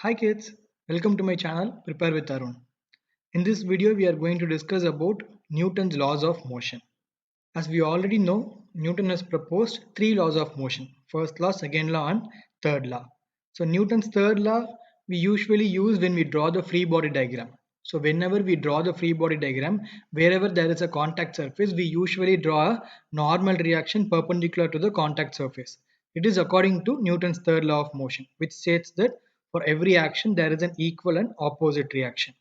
Hi kids, welcome to my channel Prepare with Arun. In this video we are going to discuss about Newton's laws of motion. As we already know, Newton has proposed three laws of motion. First law, second law and third law. So Newton's third law we usually use when we draw the free body diagram. So whenever we draw the free body diagram, wherever there is a contact surface, we usually draw a normal reaction perpendicular to the contact surface. It is according to Newton's third law of motion, which states that for every action there is an equal and opposite reaction.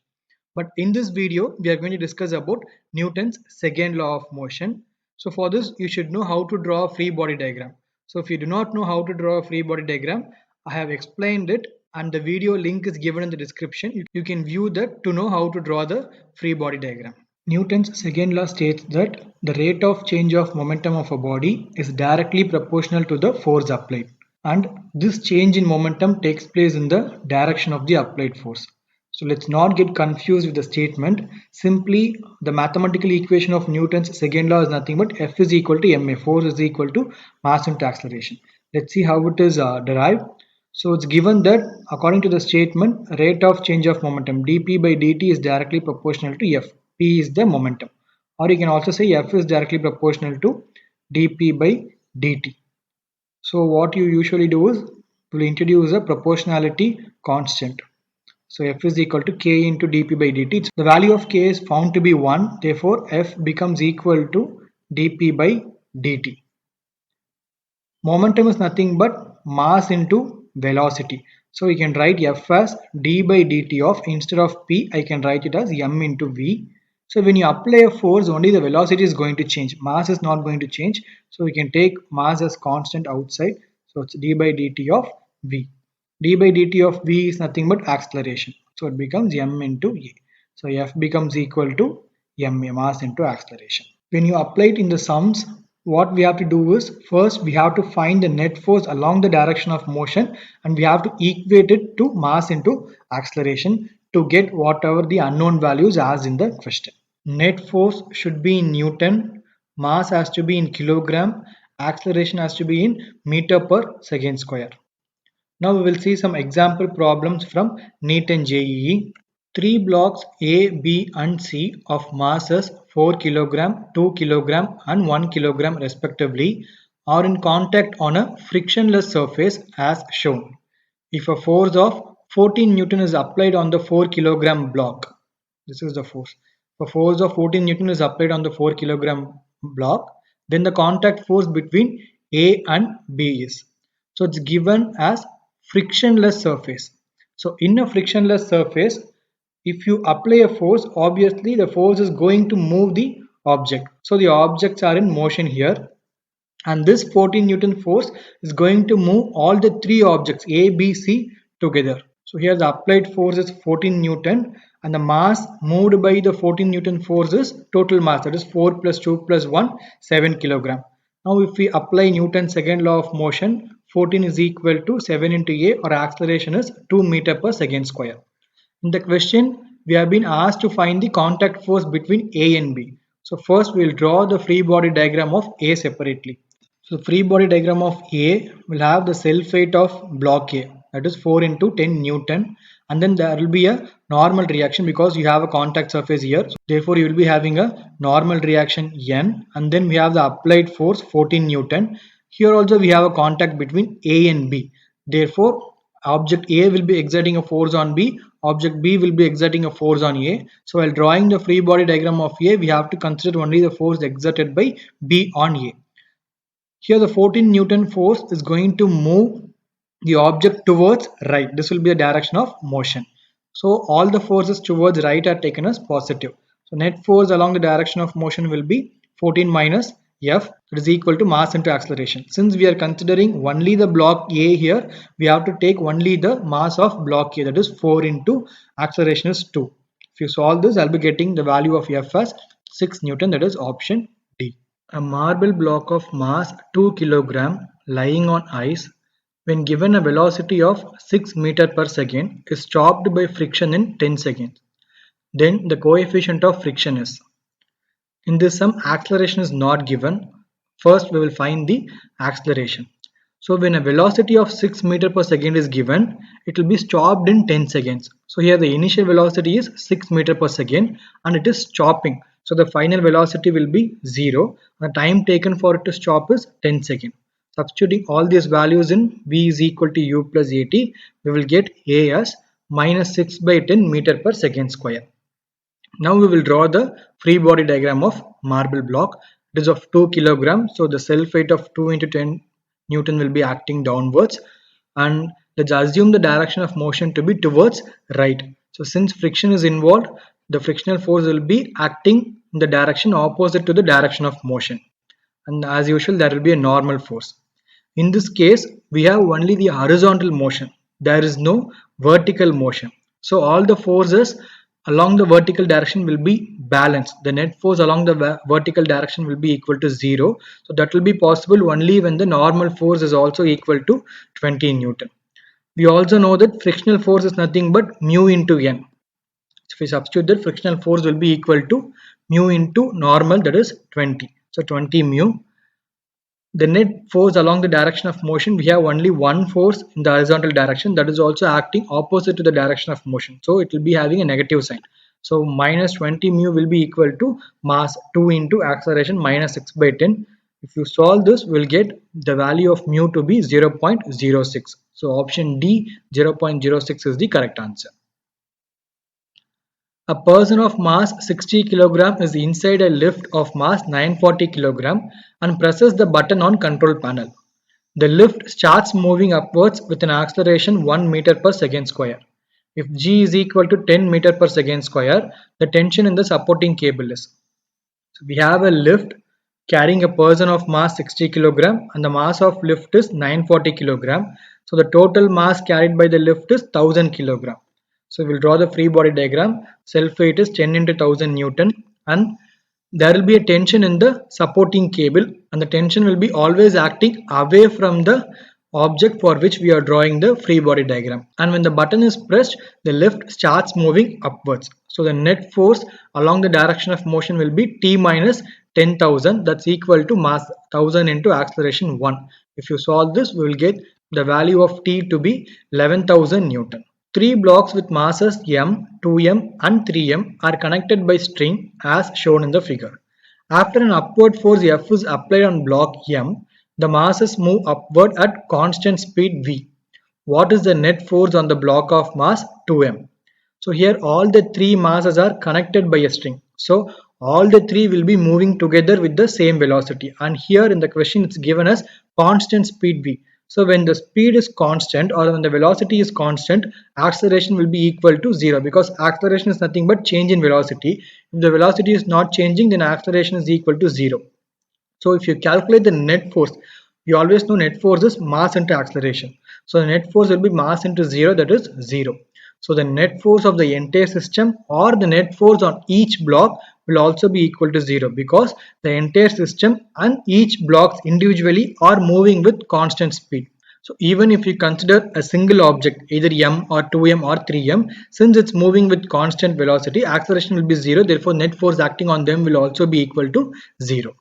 But in this video, we are going to discuss about Newton's second law of motion. So for this, you should know how to draw a free body diagram. So if you do not know how to draw a free body diagram, I have explained it and the video link is given in the description. You can view that to know how to draw the free body diagram. Newton's second law states that the rate of change of momentum of a body is directly proportional to the force applied. And this change in momentum takes place in the direction of the applied force. So let's not get confused with the statement. Simply the mathematical equation of Newton's second law is nothing but F is equal to ma. Force is equal to mass into acceleration. Let's see how it is derived. So it's given that according to the statement, rate of change of momentum dp by dt is directly proportional to F. P is the momentum. Or you can also say F is directly proportional to dp by dt. So what you usually do is will introduce a proportionality constant. So F is equal to K into dP by dt. The value of K is found to be 1. Therefore, F becomes equal to dP by dt. Momentum is nothing but mass into velocity. So we can write F as d by dt of, instead of P, I can write it as m into V. So when you apply a force, only the velocity is going to change. Mass is not going to change. So we can take mass as constant outside. So it's d by dt of V. D by dt of V is nothing but acceleration. So it becomes m into A. So F becomes equal to ma, mass into acceleration. When you apply it in the sums, what we have to do is first we have to find the net force along the direction of motion and we have to equate it to mass into acceleration to get whatever the unknown values as in the question. Net force should be in Newton, mass has to be in kilogram, acceleration has to be in meter per second square. Now we will see some example problems from NEET and JEE. Three blocks A, B and C of masses 4 kg, 2 kg and 1 kg respectively are in contact on a frictionless surface as shown. If a force of 14 Newton is applied on the 4 kg block, this is the force. If a force of 14 Newton is applied on the 4 kg block, then the contact force between A and B is. So it's given as frictionless surface. So in a frictionless surface, if you apply a force, obviously the force is going to move the object. So the objects are in motion here and this 14 Newton force is going to move all the three objects A, B, C together. So here the applied force is 14 Newton and the mass moved by the 14 Newton force is total mass, that is 4 plus 2 plus 1, 7 kilogram. Now if we apply Newton's second law of motion, 14 is equal to 7 into A, or acceleration is 2 meter per second square. In the question, we have been asked to find the contact force between A and B. So first we will draw the free body diagram of A separately. So free body diagram of A will have the self weight of block A, that is 4 into 10 Newton, and then there will be a normal reaction because you have a contact surface here. So therefore you will be having a normal reaction N, and then we have the applied force 14 Newton. Here also we have a contact between A and B. Therefore object A will be exerting a force on B, object B will be exerting a force on A. So while drawing the free body diagram of A, we have to consider only the force exerted by B on A. Here the 14 Newton force is going to move the object towards right. This will be the direction of motion. So all the forces towards right are taken as positive. So net force along the direction of motion will be 14 minus F, that is equal to mass into acceleration. Since we are considering only the block A here, we have to take only the mass of block A, that is 4 into acceleration is 2. If you solve this, I'll be getting the value of F as 6 Newton, that is option D. A marble block of mass 2 kg lying on ice, when given a velocity of 6 meter per second, is stopped by friction in 10 seconds. Then the coefficient of friction is. In this sum, acceleration is not given. First we will find the acceleration. So when a velocity of 6 meter per second is given, it will be stopped in 10 seconds. So here the initial velocity is 6 meter per second and it is stopping. So the final velocity will be 0. The time taken for it to stop is 10 seconds. Substituting all these values in v is equal to u plus at, we will get a as minus 6 by 10 meter per second square. Now we will draw the free body diagram of marble block. It is of 2 kilograms. So the self weight of 2 into 10 Newton will be acting downwards. And let's assume the direction of motion to be towards right. So since friction is involved, the frictional force will be acting in the direction opposite to the direction of motion. And as usual, there will be a normal force. In this case, we have only the horizontal motion. There is no vertical motion. So all the forces along the vertical direction will be balanced. The net force along the vertical direction will be equal to 0. So that will be possible only when the normal force is also equal to 20 Newton. We also know that frictional force is nothing but mu into n. So if we substitute that, frictional force will be equal to mu into normal, that is 20. So 20 mu. The net force along the direction of motion, we have only one force in the horizontal direction, that is also acting opposite to the direction of motion. So it will be having a negative sign. So minus 20 mu will be equal to mass 2 into acceleration minus 6 by 10. If you solve this, we will get the value of mu to be 0.06. So option D, 0.06 is the correct answer. A person of mass 60 kg is inside a lift of mass 940 kg and presses the button on control panel. The lift starts moving upwards with an acceleration 1 meter per second square. If g is equal to 10 meter per second square, the tension in the supporting cable is. So we have a lift carrying a person of mass 60 kg and the mass of lift is 940 kg. So the total mass carried by the lift is 1000 kg. So we'll draw the free body diagram. Self weight is 10 into 1000 Newton and there will be a tension in the supporting cable and the tension will be always acting away from the object for which we are drawing the free body diagram. And when the button is pressed, the lift starts moving upwards. So the net force along the direction of motion will be T minus 10,000, that's equal to mass 1000 into acceleration 1. If you solve this, we will get the value of T to be 11,000 Newton. Three blocks with masses m, 2m and 3m are connected by string as shown in the figure. After an upward force F is applied on block m, the masses move upward at constant speed v. What is the net force on the block of mass 2m? So here all the three masses are connected by a string. So all the three will be moving together with the same velocity. And here in the question it's given as constant speed v. So when the speed is constant or when the velocity is constant, acceleration will be equal to 0 because acceleration is nothing but change in velocity. If the velocity is not changing, then acceleration is equal to 0. So if you calculate the net force, you always know net force is mass into acceleration. So the net force will be mass into 0, that is 0. So the net force of the entire system or the net force on each block will also be equal to 0 because the entire system and each blocks individually are moving with constant speed. So even if you consider a single object, either m or 2m or 3m, since it's moving with constant velocity, acceleration will be 0. Therefore, net force acting on them will also be equal to 0.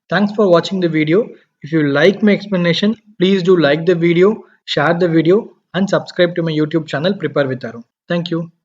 Thanks for watching the video. If you like my explanation, please do like the video, share the video and subscribe to my YouTube channel Prepare with Arun. Thank you.